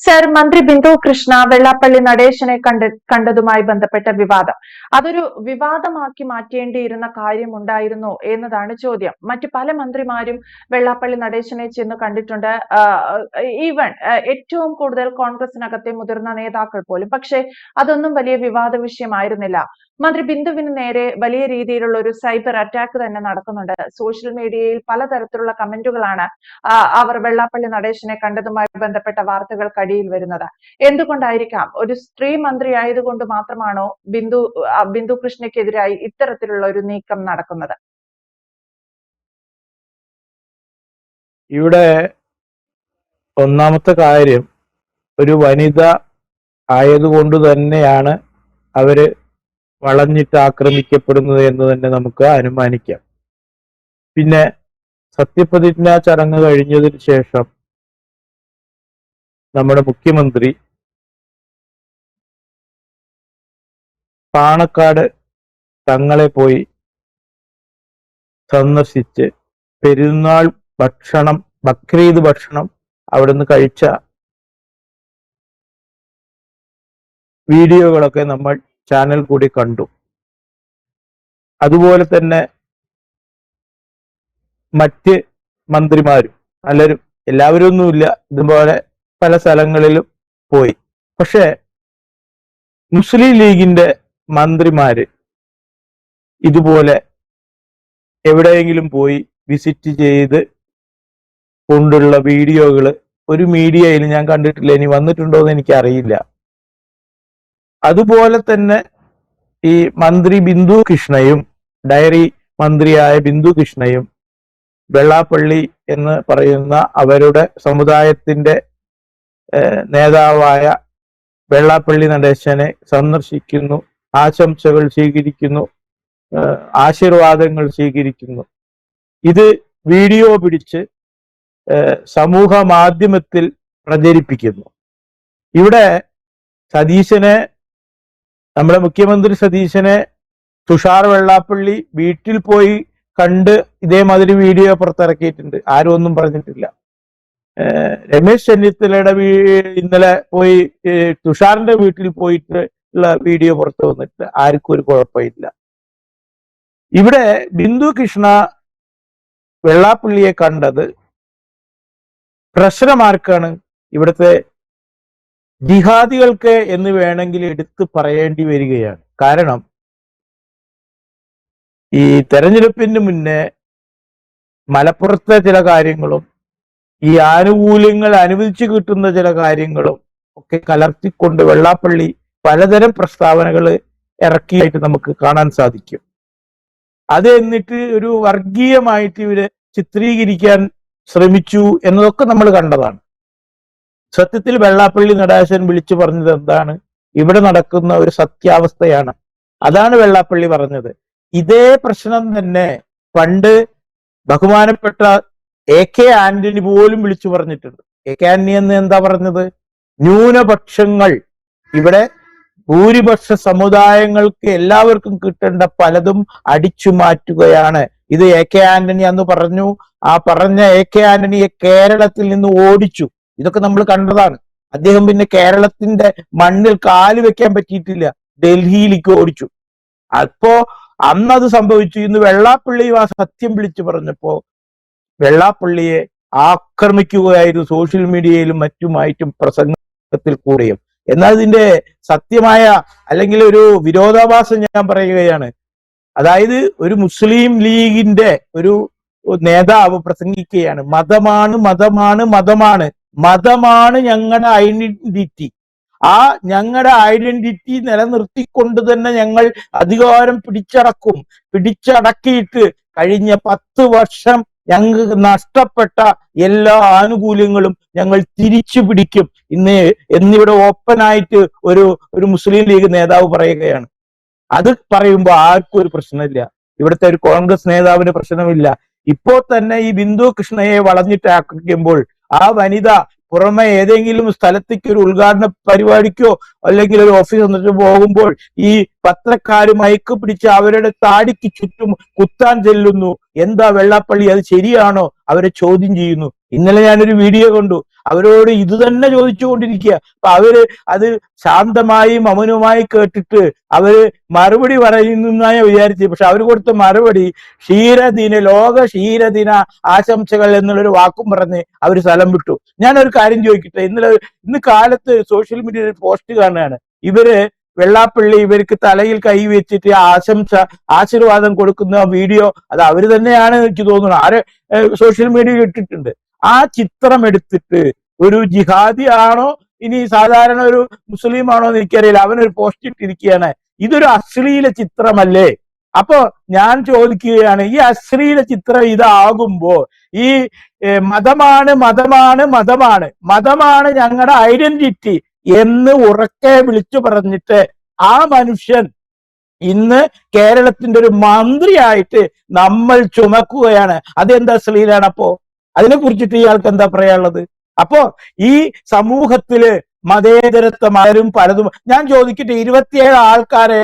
Sir, മന്ത്രി ബിന്ദു കൃഷ്ണ വെള്ളാപ്പള്ളി നടേശനെ കണ്ടതുമായി ബന്ധപ്പെട്ട വിവാദം അതൊരു വിവാദമാക്കി മാറ്റേണ്ടിയിരുന്ന കാര്യമുണ്ടായിരുന്നോ എന്നതാണ് ചോദ്യം. മറ്റു പല മന്ത്രിമാരും വെള്ളാപ്പള്ളി നടേശനെ ചെന്ന് കണ്ടിട്ടുണ്ട്. ഈവൻ ഏറ്റവും കൂടുതൽ കോൺഗ്രസിനകത്തെ മുതിർന്ന നേതാക്കൾ പോലും. പക്ഷേ അതൊന്നും വലിയ വിവാദ വിഷയമായിരുന്നില്ല. മന്ത്രി ബിന്ദുവിന് നേരെ വലിയ രീതിയിലുള്ള ഒരു സൈബർ അറ്റാക്ക് തന്നെ നടക്കുന്നുണ്ട്. സോഷ്യൽ മീഡിയയിൽ പലതരത്തിലുള്ള കമന്റുകളാണ് അവർ വെള്ളാപ്പള്ളി നടേശനെ കണ്ടതുമായി ബന്ധപ്പെട്ട വാർത്തകൾക്കടിയിൽ വരുന്നത്. എന്തുകൊണ്ടായിരിക്കാം? ഒരു സ്ത്രീ മന്ത്രി ആയതുകൊണ്ട് മാത്രമാണോ ബിന്ദു കൃഷ്ണയ്ക്കെതിരായി ഇത്തരത്തിലുള്ള ഒരു നീക്കം നടക്കുന്നത്? ഇവിടെ ഒന്നാമത്തെ കാര്യം, ഒരു വനിത ആയതുകൊണ്ട് തന്നെയാണ് അവര് വളഞ്ഞിട്ട് ആക്രമിക്കപ്പെടുന്നത് എന്ന് തന്നെ നമുക്ക് അനുമാനിക്കാം. പിന്നെ സത്യപ്രതിജ്ഞാ ചടങ്ങ് കഴിഞ്ഞതിന് ശേഷം നമ്മുടെ മുഖ്യമന്ത്രി പാണക്കാട് തങ്ങളെ പോയി സന്ദർശിച്ച് പെരുന്നാൾ ഭക്ഷണം, ബക്രീദ് ഭക്ഷണം അവിടുന്ന് കഴിച്ച വീഡിയോകളൊക്കെ നമ്മൾ ചാനൽ കൂടി കണ്ടു. അതുപോലെ തന്നെ മറ്റ് മന്ത്രിമാരും പലരും, എല്ലാവരും ഒന്നുമില്ല, ഇതുപോലെ പല സ്ഥലങ്ങളിലും പോയി. പക്ഷെ മുസ്ലിം ലീഗിന്റെ മന്ത്രിമാര് ഇതുപോലെ എവിടെയെങ്കിലും പോയി വിസിറ്റ് ചെയ്ത് കൊണ്ടുള്ള വീഡിയോകൾ ഒരു മീഡിയയിൽ ഞാൻ കണ്ടിട്ടില്ല. ഇനി വന്നിട്ടുണ്ടോ എന്ന് എനിക്കറിയില്ല. അതുപോലെ തന്നെ ഈ മന്ത്രി ബിന്ദു കൃഷ്ണയും, ഡയറി മന്ത്രിയായ ബിന്ദു കൃഷ്ണയും വെള്ളാപ്പള്ളി എന്ന് പറയുന്ന അവരുടെ സമുദായത്തിന്റെ നേതാവായ വെള്ളാപ്പള്ളി നടേശനെ സന്ദർശിക്കുന്നു, ആശംസകൾ സ്വീകരിക്കുന്നു, ആശീർവാദങ്ങൾ സ്വീകരിക്കുന്നു. ഇത് വീഡിയോ പിടിച്ച് സമൂഹ മാധ്യമത്തിൽ പ്രചരിപ്പിക്കുന്നു. ഇവിടെ സതീശനെ, നമ്മുടെ മുഖ്യമന്ത്രി സതീശനെ തുഷാർ വെള്ളാപ്പള്ളി വീട്ടിൽ പോയി കണ്ട് ഇതേമാതിരി വീഡിയോ പുറത്തിറക്കിയിട്ടുണ്ട്. ആരും ഒന്നും പറഞ്ഞിട്ടില്ല. രമേശ് ചെന്നിത്തലയുടെ ഇന്നലെ പോയി തുഷാറിന്റെ വീട്ടിൽ പോയിട്ട് ഉള്ള വീഡിയോ പുറത്തു വന്നിട്ട് ആർക്കും ഒരു കുഴപ്പമില്ല. ഇവിടെ ബിന്ദു കൃഷ്ണ വെള്ളാപ്പള്ളിയെ കണ്ടത് പ്രശ്നമാർക്കാണ്? ഇവിടുത്തെ ജിഹാദികൾക്ക് എന്ന് വേണമെങ്കിൽ എടുത്തു പറയേണ്ടി വരികയാണ്. കാരണം ഈ തെരഞ്ഞെടുപ്പിന് മുന്നേ മലപ്പുറത്തെ ചില കാര്യങ്ങളും ഈ ആനുകൂല്യങ്ങൾ അനുവദിച്ചു കിട്ടുന്ന ചില കാര്യങ്ങളും ഒക്കെ കലർത്തിക്കൊണ്ട് വെള്ളാപ്പള്ളി പലതരം പ്രസ്താവനകൾ ഇറക്കിയായിട്ട് നമുക്ക് കാണാൻ സാധിക്കും. അത് എന്നിട്ട് ഒരു വർഗീയമായിട്ട് ഇവര് ചിത്രീകരിക്കാൻ ശ്രമിച്ചു എന്നതൊക്കെ നമ്മൾ കണ്ടതാണ്. സത്യത്തിൽ വെള്ളാപ്പള്ളി നടേശൻ വിളിച്ചു പറഞ്ഞത് എന്താണ്? ഇവിടെ നടക്കുന്ന ഒരു സത്യാവസ്ഥയാണ്. അതാണ് വെള്ളാപ്പള്ളി പറഞ്ഞത്. ഇതേ പ്രശ്നം തന്നെ പണ്ട് ബഹുമാനപ്പെട്ട AK ആന്റണി പോലും വിളിച്ചു പറഞ്ഞിട്ടുണ്ട്. AK ആന്റണി എന്ന് എന്താ പറഞ്ഞത്? ന്യൂനപക്ഷങ്ങൾ, ഇവിടെ ഭൂരിപക്ഷ സമുദായങ്ങൾക്ക് എല്ലാവർക്കും കിട്ടേണ്ട പലതും അടിച്ചു മാറ്റുകയാണ്. ഇത് AK ആന്റണി അന്ന് പറഞ്ഞു. ആ പറഞ്ഞ AK ആന്റണിയെ കേരളത്തിൽ നിന്ന് ഓടിച്ചു. ഇതൊക്കെ നമ്മൾ കണ്ടതാണ്. അദ്ദേഹം പിന്നെ കേരളത്തിന്റെ മണ്ണിൽ കാല് വെക്കാൻ പറ്റിയിട്ടില്ല, ഡൽഹിയിലേക്ക് ഓടിച്ചു. അപ്പോ അന്നത് സംഭവിച്ചു. ഇന്ന് വെള്ളാപ്പള്ളി ആ സത്യം വിളിച്ചു പറഞ്ഞപ്പോ വെള്ളാപ്പള്ളിയെ ആക്രമിക്കുകയായിരുന്നു സോഷ്യൽ മീഡിയയിലും മറ്റുമായിട്ടും പ്രസംഗത്തിൽ കൂടെയും. എന്നാൽ ഇതിന്റെ സത്യമായ അല്ലെങ്കിൽ ഒരു വിരോധാഭാസം ഞാൻ പറയുകയാണ്. അതായത് ഒരു മുസ്ലിം ലീഗിന്റെ ഒരു നേതാവ് പ്രസംഗിക്കുകയാണ്, മതമാണ് മതമാണ് മതമാണ് മതമാണ് ഞങ്ങളുടെ ഐഡന്റിറ്റി. ആ ഞങ്ങളുടെ ഐഡന്റിറ്റി നിലനിർത്തിക്കൊണ്ട് തന്നെ ഞങ്ങൾ അധികാരം പിടിച്ചടക്കിയിട്ട് കഴിഞ്ഞ 10 വർഷം ഞങ്ങൾക്ക് നഷ്ടപ്പെട്ട എല്ലാ ആനുകൂല്യങ്ങളും ഞങ്ങൾ തിരിച്ചു പിടിക്കും എന്നിവിടെ ഓപ്പണായിട്ട് ഒരു മുസ്ലിം ലീഗ് നേതാവ് പറയുകയാണ്. അത് പറയുമ്പോൾ ആർക്കും ഒരു പ്രശ്നമില്ല. ഇവിടുത്തെ ഒരു കോൺഗ്രസ് നേതാവിന് പ്രശ്നമില്ല. ഇപ്പോൾ തന്നെ ഈ ബിന്ദു കൃഷ്ണയെ വളഞ്ഞിട്ട് ആക്രമിക്കുമ്പോൾ ആ വനിത പുറമെ ഏതെങ്കിലും സ്ഥലത്തേക്ക് ഒരു ഉദ്ഘാടന പരിപാടിക്കോ അല്ലെങ്കിൽ ഒരു ഓഫീസ് വന്നിട്ട് പോകുമ്പോൾ ഈ പത്രക്കാര് മയക്ക് പിടിച്ച് അവരുടെ താടിക്ക് ചുറ്റും കുത്താൻ ചെല്ലുന്നു. എന്താ വെള്ളാപ്പള്ളി, അത് ശരിയാണോ? അവരെ ചോദ്യം ചെയ്യുന്നു. ഇന്നലെ ഞാനൊരു വീഡിയോ കണ്ടു, അവരോട് ഇത് തന്നെ ചോദിച്ചുകൊണ്ടിരിക്കുക. അപ്പൊ അവര് അത് ശാന്തമായി മൗനമായി കേട്ടിട്ട് അവര് മറുപടി പറയുന്നതായി വിചാരിച്ചു. പക്ഷെ അവർ കൊടുത്ത മറുപടി ലോക ക്ഷീരദിന ആശംസകൾ എന്നുള്ളൊരു വാക്കും പറഞ്ഞ് അവർ സ്ഥലം വിട്ടു. ഞാനൊരു കാര്യം ചോദിക്കട്ടെ, ഇന്ന് കാലത്ത് സോഷ്യൽ മീഡിയയിൽ പോസ്റ്റ് കാണുകയാണ്, ഇവര് വെള്ളാപ്പള്ളി ഇവർക്ക് തലയിൽ കൈ വെച്ചിട്ട് ആശീർവാദം കൊടുക്കുന്ന വീഡിയോ, അത് അവര് തന്നെയാണ് എനിക്ക് തോന്നുന്നു, സോഷ്യൽ മീഡിയയിൽ ഇട്ടിട്ടുണ്ട്. ആ ചിത്രം എടുത്തിട്ട് ഒരു ജിഹാദി ആണോ ഇനി സാധാരണ ഒരു മുസ്ലിം ആണോ എന്ന് എനിക്കറിയില്ല, അവനൊരു പോസ്റ്റ് ഇട്ടിരിക്കുകയാണ്. ഇതൊരു അശ്ലീല ചിത്രമല്ലേ? അപ്പോ ഞാൻ ചോദിക്കുകയാണ്, ഈ അശ്ലീല ചിത്രം ഇതാകുമ്പോ ഈ മതമാണ് ഞങ്ങളുടെ ഐഡന്റിറ്റി എന്ന് ഉറക്കെ വിളിച്ചു പറഞ്ഞിട്ട് ആ മനുഷ്യൻ ഇന്ന് കേരളത്തിന്റെ ഒരു മന്ത്രിയായിട്ട് നമ്മൾ ചുമക്കുകയാണ്. അതെന്താ അശ്ലീലാണ്? അപ്പോ അതിനെ കുറിച്ചിട്ട് ഇയാൾക്ക് എന്താ പറയാനുള്ളത്? അപ്പോ ഈ സമൂഹത്തില് മതേതരത്വം ആരും പലതും, ഞാൻ ചോദിക്കട്ടെ, 27 ആൾക്കാരെ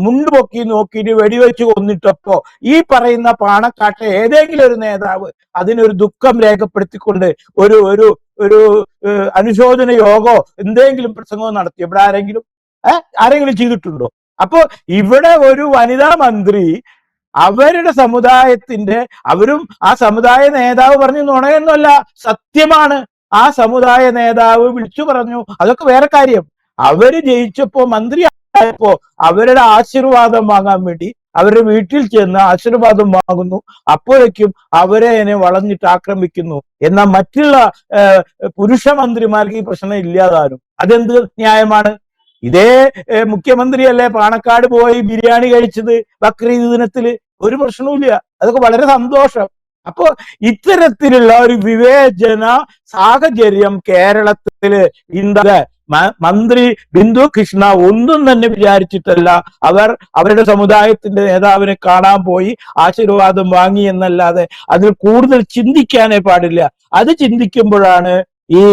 മുണ്ട് പൊക്കി നോക്കിയിട്ട് വെടിവെച്ച് കൊന്നിട്ടപ്പോ ഈ പറയുന്ന പാണക്കാട്ടെ ഏതെങ്കിലും ഒരു നേതാവ് അതിനൊരു ദുഃഖം രേഖപ്പെടുത്തിക്കൊണ്ട് ഒരു ഒരു ഒരു അനുശോചന യോഗോ എന്തെങ്കിലും പ്രസംഗമോ നടത്തി ഇവിടെ ആരെങ്കിലും ചെയ്തിട്ടുണ്ടോ? അപ്പോ ഇവിടെ ഒരു വനിതാ മന്ത്രി അവരുടെ സമുദായത്തിന്റെ, അവരും ആ സമുദായ നേതാവ് പറഞ്ഞു നുണയൊന്നുമല്ല, സത്യമാണ്. ആ സമുദായ നേതാവ് വിളിച്ചു പറഞ്ഞു, അതൊക്കെ വേറെ കാര്യം. അവര് ജയിച്ചപ്പോ മന്ത്രിയായപ്പോ അവരുടെ ആശീർവാദം വാങ്ങാൻ വേണ്ടി അവരുടെ വീട്ടിൽ ചെന്ന് ആശീർവാദം വാങ്ങുന്നു. അപ്പോഴേക്കും അവരെ വളഞ്ഞിട്ട് ആക്രമിക്കുന്നു. എന്നാൽ മറ്റുള്ള പുരുഷ മന്ത്രിമാർക്ക് ഈ പ്രശ്നം ഇല്ലാതാനും. അതെന്ത് ന്യായമാണ്? ഇതേ മുഖ്യമന്ത്രിയല്ലേ പാണക്കാട് പോയി ബിരിയാണി കഴിച്ചത് ബക്രീദ് ദിനത്തില്? ഒരു പ്രശ്നവുമില്ല, അതൊക്കെ വളരെ സന്തോഷം. അപ്പോ ഇത്തരത്തിലുള്ള ഒരു വിവേചന സാഹചര്യം കേരളത്തില് മന്ത്രി ബിന്ദു കൃഷ്ണ ഒന്നും തന്നെ വിചാരിച്ചിട്ടല്ല അവരുടെ സമുദായത്തിന്റെ നേതാവിനെ കാണാൻ പോയി ആശീർവാദം വാങ്ങി എന്നല്ലാതെ അതിൽ കൂടുതൽ ചിന്തിക്കാനേ പാടില്ല. അത് ചിന്തിക്കുമ്പോഴാണ് ഈ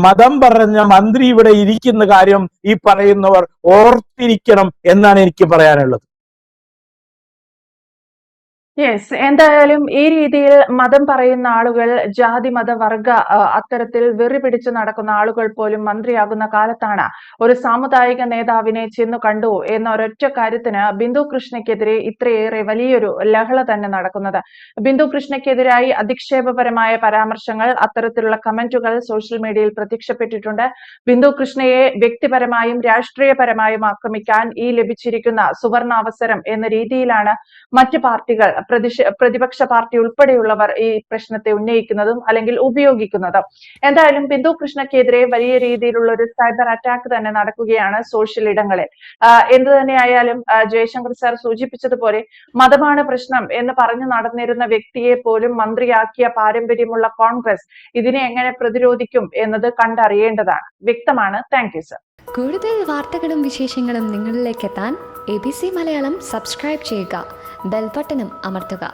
മതം പറഞ്ഞ മന്ത്രി ഇവിടെ ഇരിക്കുന്ന കാര്യം ഈ പറയുന്നവർ ഓർത്തിരിക്കണം എന്നാണ് എനിക്ക് പറയാനുള്ളത്. യെസ്, എന്തായാലും ഈ രീതിയിൽ മതം പറയുന്ന ആളുകൾ, ജാതി മത വർഗ അത്തരത്തിൽ വെറി പിടിച്ച് നടക്കുന്ന ആളുകൾ പോലും മന്ത്രിയാകുന്ന കാലത്താണ് ഒരു സാമുദായിക നേതാവിനെ ചെന്നു കണ്ടു എന്ന ഒരൊറ്റ കാര്യത്തിന് ബിന്ദു കൃഷ്ണയ്ക്കെതിരെ ഇത്രയേറെ വലിയൊരു ലഹള തന്നെ നടക്കുന്നത്. ബിന്ദു കൃഷ്ണയ്ക്കെതിരായി അധിക്ഷേപപരമായ പരാമർശങ്ങൾ, അത്തരത്തിലുള്ള കമന്റുകൾ സോഷ്യൽ മീഡിയയിൽ പ്രത്യക്ഷപ്പെട്ടിട്ടുണ്ട്. ബിന്ദു കൃഷ്ണയെ വ്യക്തിപരമായും രാഷ്ട്രീയപരമായും ആക്രമിക്കാൻ ഈ ലഭിച്ചിരിക്കുന്ന സുവർണാവസരം എന്ന രീതിയിലാണ് മറ്റ് പാർട്ടികൾ, പ്രതിപക്ഷ പാർട്ടി ഉൾപ്പെടെയുള്ളവർ ഈ പ്രശ്നത്തെ ഉന്നയിക്കുന്നതും അല്ലെങ്കിൽ ഉപയോഗിക്കുന്നതും. എന്തായാലും ബിന്ദു കൃഷ്ണയ്ക്കെതിരെ വലിയ രീതിയിലുള്ള ഒരു സൈബർ അറ്റാക്ക് തന്നെ നടക്കുകയാണ് സോഷ്യൽ ഇടങ്ങളിൽ. എന്തു തന്നെയായാലും ജയശങ്കർ സാർ സൂചിപ്പിച്ചതുപോലെ മതമാണ് പ്രശ്നം എന്ന് പറഞ്ഞു നടന്നിരുന്ന വ്യക്തിയെ പോലും മന്ത്രിയാക്കിയ പാരമ്പര്യമുള്ള കോൺഗ്രസ് ഇതിനെ എങ്ങനെ പ്രതിരോധിക്കും എന്നത് കണ്ടറിയേണ്ടതാണ്. വ്യക്തമാണ്. Thank you sir. കൂടുതൽ വാർത്തകളും വിശേഷങ്ങളും നിങ്ങളിലേക്ക് എത്താൻ ABC മലയാളം സബ്സ്ക്രൈബ് ചെയ്യുക, ബെൽ ബട്ടണും അമർത്തുക.